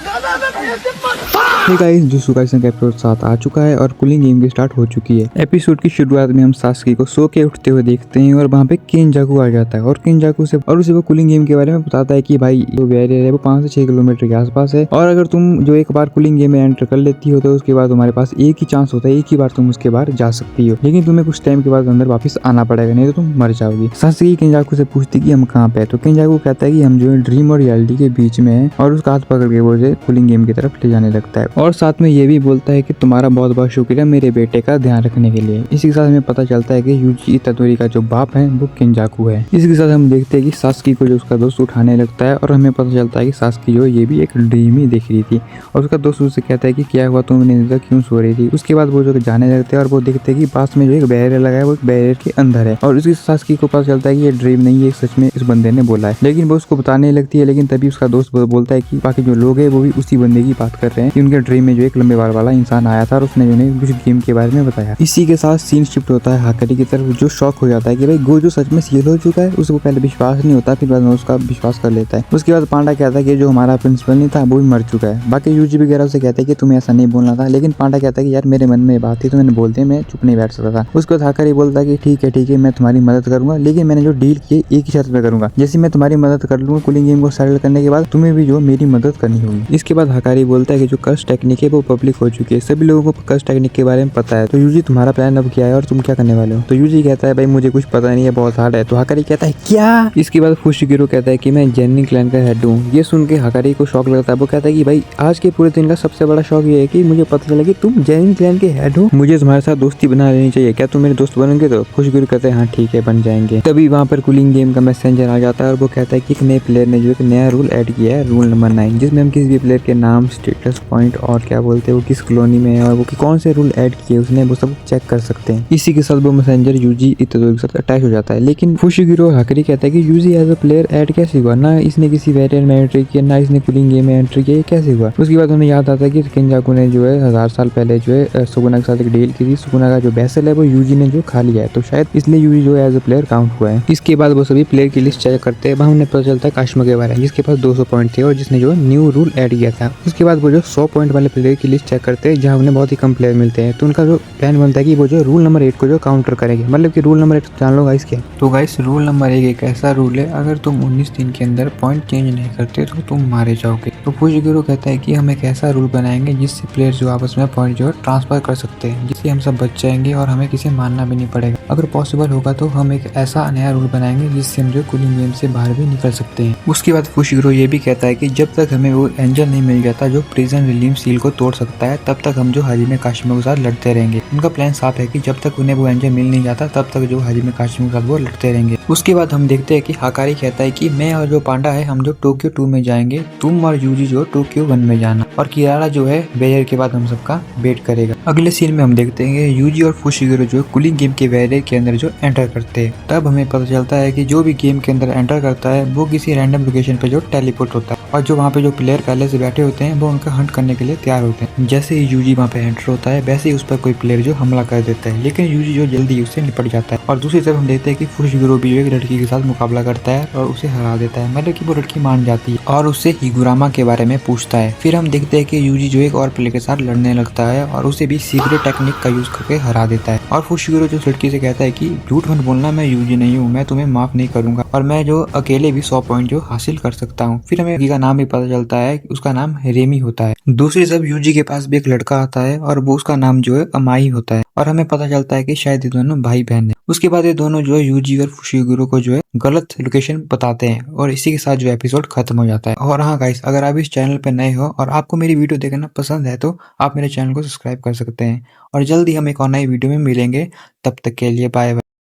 Hey guys, jujutsu Kaisen का episode 7 आ चुका है और कूलिंग गेम की स्टार्ट हो चुकी है। एपिसोड की शुरुआत में हम सास्की को सो के उठते हुए देखते हैं और वहाँ पे किनजाकू आ जाता है और किनजाकू से उसे वो कूलिंग गेम के बारे में बताता है कि भाई जो बैरियर है वो 5 से 6 किलोमीटर के आसपास है और अगर तुम जो एक बार कूलिंग गेम में एंटर कर लेती हो तो उसके बाद तुम्हारे पास एक ही चांस होता है, एक ही बार तुम उसके बाहर जा सकती हो, लेकिन तुम्हें कुछ टाइम के बाद अंदर वापस आना पड़ेगा, नहीं तो तुम मर जाओगी। सास्की किनजाकू से पूछती कि हम कहाँ पे है, तो किनजाकू कहता है कि हम जो है ड्रीम और रियलिटी के बीच में है और उसका हाथ पकड़ के वो उसे कूलिंग गेम की तरफ ले जाने लगता है और साथ में ये भी बोलता है कि तुम्हारा बहुत बहुत शुक्रिया मेरे बेटे का ध्यान रखने के लिए। इसी के साथ हमें पता चलता है कि यूजी इतादोरी का जो बाप है वो किनजाकू है। इसी के साथ हम देखते हैं कि सास्की को जो उसका दोस्त उठाने लगता है और हमें पता चलता है कि सास्की जो ये भी एक ड्रीम ही देख रही थी और उसका दोस्त उससे कहता है कि क्या हुआ, तुमने इधर क्यों सो रही थी। उसके बाद वो जो जाने लगते हैं और वो देखते हैं कि पास में जो एक बैरियर लगा है वो एक बैरियर के अंदर है और उसकी सास्की को पता चलता है कि ये ड्रीम नहीं है, सच में इस बंदे ने बोला है, लेकिन वो उसको बताने लगती है। लेकिन तभी उसका दोस्त बोलता है कि बाकी जो लोग है वो भी उसी बंदे की बात कर रहे हैं कि उनके ड्रीम में जो एक लंबे बाल वाला इंसान आया था और उसने उन्हें कुछ गेम के बारे में बताया। इसी के साथ सीन शिफ्ट होता है हाकरी की तरफ, जो शॉक हो जाता है कि भाई गोजो सच में सील हो चुका है। उसको पहले विश्वास नहीं होता, फिर बाद में उसका विश्वास कर लेता है। उसके बाद पांडा कहता है कि जो हमारा प्रिंसिपल नहीं था वो भी मर चुका है। बाकी यूजी वगैरह से कहते हैं कि तुम्हें ऐसा नहीं बोलना था, लेकिन पांडा कहता है कि यार मेरे मन में बात थी तो मैंने बोलते मैं चुप नहीं बैठ सकता था। उसके बाद हाकरी बोलता है कि ठीक है मैं तुम्हारी मदद करूंगा, लेकिन मैंने जो डील की एक ही शर्त पे करूंगा, जैसे मैं तुम्हारी मदद कर लूंगा कूलिंग गेम को सेटल करने के बाद तुम्हें भी जो मेरी मदद करनी होगी। इसके बाद हाकारी बोलता है कि जो कर्स टेक्निक है वो पब्लिक हो चुकी है, सभी लोगों को कर्स टेक्निक के बारे में पता है, तो यूजी तुम्हारा प्लान अब क्या है और तुम क्या करने वाले हो। तो यूजी कहता है भाई मुझे कुछ पता नहीं है, बहुत हार्ड है। तो हाकारी कहता है क्या। इसके बाद फुशिगिरो कहता है कि मैं जेनिन क्लैन का हेड हूँ। ये सुन के हाकारी को शौक लगता है। वो कहता है कि भाई आज के पूरे दिन का सबसे बड़ा शौक ये है कि मुझे पता चला कि तुम जेनिन क्लैन के हेड हो, मुझे तुम्हारे साथ दोस्ती बना लेनी चाहिए, क्या तुम मेरे दोस्त बनोगे। तो फुशिगिरो कहते हैं हाँ ठीक है बन जाएंगे। तभी वहाँ पर कूलिंग गेम का मैसेंजर आ जाता है और वो कहता है कि एक नए प्लेयर ने जो एक नया रूल ऐड किया है, रूल नंबर 9, जिसमें हम किसी भी प्लेयर के नाम, स्टेटस, पॉइंट और क्या बोलते हैं वो किस कॉलोनी में है और वो कौन से रूल ऐड किए उसने वो सब चेक कर सकते हैं। इसी के साथ वो मैसेंजर यूजी इतादोरी के साथ अटैच हो जाता है। लेकिन फुशिगिरो हाकरी कहता है कि यूजी एज अ प्लेयर ऐड कैसे हुआ, ना इसने किसी वेरिएंट में एंट्री किया ना इसने कूलिंग गेम में एंट्री किया, ये कैसे हुआ। उसके बाद हमें याद आता है कि किनजाकू ने जो है 1000 साल पहले जो है सुगुना के साथ एक डील की थी। सुगुना का जो वेसल है वो यूजी ने जो खा लिया है, तो शायद इसलिए यूजी जो है एज अ प्लेयर काउंट हुआ है। इसके बाद वो सभी प्लेयर की लिस्ट चेक करते हैं। वहाँ उन्हें पता चलता है काश्मा के बारे में, जिसके पास 200 पॉइंट थे और जिसने जो न्यू रूल ऐड किया था। उसके बाद वो जो 100 पॉइंट वाले प्लेयर की लिस्ट चेक करते हैं, जहाँ उन्हें बहुत ही कम प्लेयर मिलते हैं। तो उनका जो प्लान बनता है कि वो जो रूल नंबर 8 को जो काउंटर करेंगे, मतलब कि रूल नंबर 8 जान लो गाइस क्या। तो गाइस रूल नंबर 1 एक ऐसा रूल है, अगर तुम 19 दिन के अंदर पॉइंट चेंज नहीं करते तो तुम मारे जाओगे। तो फुशिगिरो कहता है कि हम एक ऐसा रूल बनाएंगे जिससे प्लेयर जो आपस में पॉइंट जो है ट्रांसफर कर सकते हैं, जिससे हम सब बच जाएंगे और हमें किसी मारना भी नहीं पड़ेगा। अगर पॉसिबल होगा तो हम एक ऐसा नया रूल बनाएंगे जिससे हम जो कूलिंग गेम से बाहर भी निकल सकते हैं। उसके बाद फुशिगिरो ये भी कहता है कि जब तक हमें वो एंजल नहीं मिल जाता जो प्रिजन रिलीफ सील को तोड़ सकता है, तब तक हम जो हाजिमे काशिमा के साथ लड़ते रहेंगे। उनका प्लान साफ है कि जब तक उन्हें वो एंजल मिल नहीं जाता तब तक जो हाजिमे काशिमा के साथ वो लड़ते रहेंगे। उसके बाद हम देखते हैं कि हाकारी कहता है कि मैं और जो पांडा है हम जो टोक्यो 2 में जाएंगे, तुम और यूजी जो टोक्यो 1 में जाना, और किरारा जो है बैरियर के बाद हम सबका वेट करेगा। अगले सीन में हम देखते हैं यूजी और फुशिगिरो जो कूलिंग गेम के बैरियर के अंदर जो एंटर करते हैं। तब हमें पता चलता है कि जो भी गेम के अंदर एंटर करता है वो किसी रैंडम लोकेशन पे जो टेलीपोर्ट होता है और जो वहाँ पे जो प्लेयर पहले से बैठे होते हैं वो उनका हंट करने के लिए तैयार होते हैं। जैसे ही यूजी वहाँ पे एंटर होता है वैसे ही उस पर कोई प्लेयर जो हमला कर देता है, लेकिन यूजी जो जल्दी उससे निपट जाता है। और दूसरी तरफ हम देखते हैं कि फुशिगिरो भी एक लड़की के साथ मुकाबला करता है और उसे हरा देता है, मतलब कि वो लड़की मान जाती है और उससे हिगुरामा के बारे में पूछता है। फिर हम देखते हैं कि यूजी जो एक और प्लेयर के साथ लड़ने लगता है और उसे भी सीक्रेट टेक्निक का यूज करके हरा देता है। और फुशिगिरो जो लड़की से कहता है कि झूठ मत बोलना, मैं यूजी नहीं हूँ, मैं तुम्हें माफ नहीं करूंगा और मैं जो अकेले भी 100 पॉइंट जो हासिल कर सकता हूँ। फिर हमें का नाम भी पता चलता है, उसका नाम रेमी होता है। दूसरी तरफ यूजी के पास भी एक लड़का आता है और वो उसका नाम जो है अमाई होता है और हमें पता चलता है कि शायद ये दोनों भाई बहन है। उसके बाद ये दोनों जो है यूजी और फुशिगिरो को जो है गलत लोकेशन बताते हैं और इसी के साथ जो एपिसोड खत्म हो जाता है। और हाँ गाइस, अगर आप इस चैनल पे नए हो और आपको मेरी वीडियो देखना पसंद है तो आप मेरे चैनल को सब्सक्राइब कर सकते हैं और जल्दी हम एक और नई वीडियो में मिलेंगे। तब तक के लिए बाय बाय।